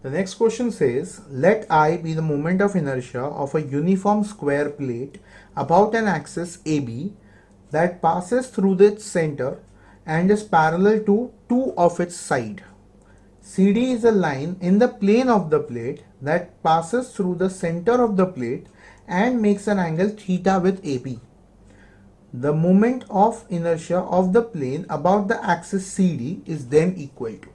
The next question says, let I be the moment of inertia of a uniform square plate about an axis AB that passes through its center and is parallel to two of its sides. CD is a line in the plane of the plate that passes through the center of the plate and makes an angle theta with AB. The moment of inertia of the plane about the axis CD is then equal to.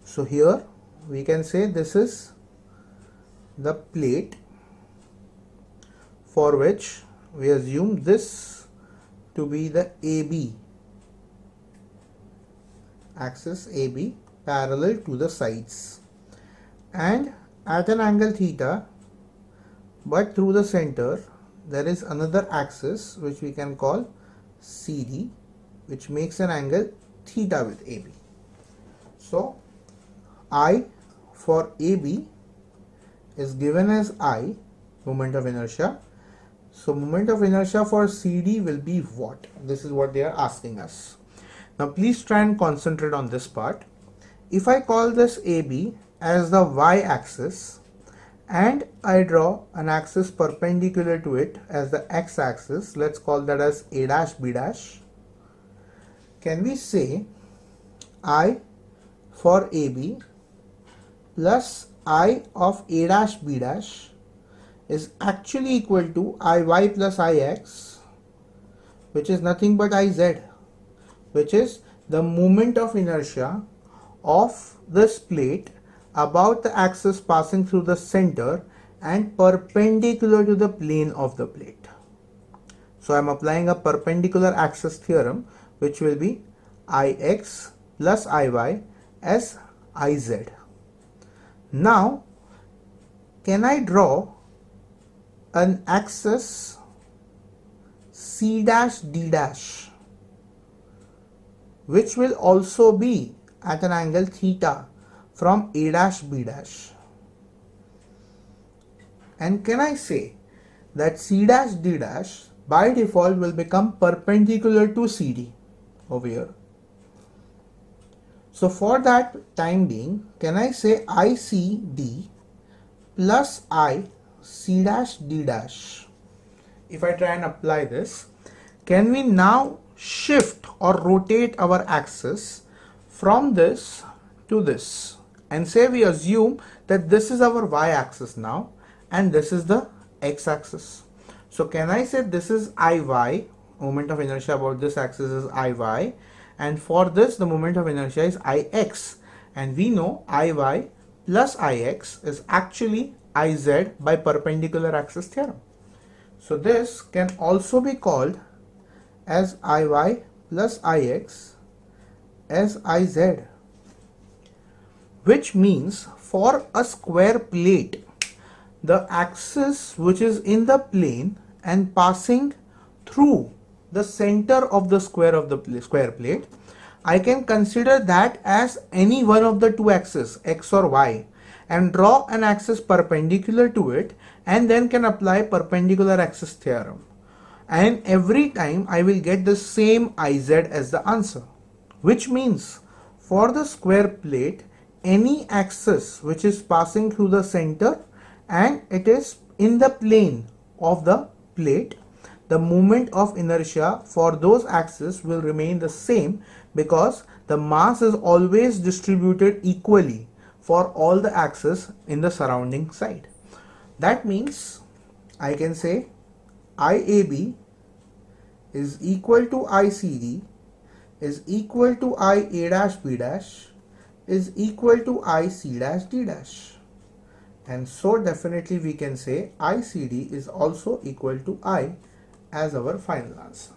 So here we can say this is the plate for which we assume this to be the AB, axis AB parallel to the sides, and at an angle theta, but through the center there is another axis which we can call CD, which makes an angle theta with AB. So I for AB is given as I, moment of inertia. So moment of inertia for CD will be what? This is what they are asking us. Now please try and concentrate on this part. If I call this AB as the y-axis and I draw an axis perpendicular to it as the x-axis, let's call that as A dash B dash, can we say I for AB plus I of A dash B dash is actually equal to Iy plus Ix, which is nothing but Iz, which is the moment of inertia of this plate about the axis passing through the center and perpendicular to the plane of the plate. So I am applying a perpendicular axis theorem, which will be Ix plus Iy as Iz. Now, can I draw an axis C dash D dash, which will also be at an angle theta from A dash B dash? And can I say that C dash D dash by default will become perpendicular to CD over here? So for that time being, can I say ICD plus I C dash D dash? If I try and apply this, can we now shift or rotate our axis from this to this and say we assume that this is our y-axis now and this is the x-axis? So can I say this is Iy, moment of inertia about this axis is Iy, and for this the moment of inertia is Ix, and we know Iy plus Ix is actually Iz by perpendicular axis theorem. So this can also be called as Iy plus Ix as Iz, which means for a square plate, the axis which is in the plane and passing through the center of the square plate, I can consider that as any one of the two axes, x or y, and draw an axis perpendicular to it, and then can apply perpendicular axis theorem. And every time I will get the same Iz as the answer, which means for the square plate, any axis which is passing through the center and it is in the plane of the plate, the moment of inertia for those axes will remain the same because the mass is always distributed equally for all the axes in the surrounding side. That means I can say IAB is equal to ICD is equal to IA dash B dash is equal to IC dash D dash. And so definitely we can say ICD is also equal to I as our final answer.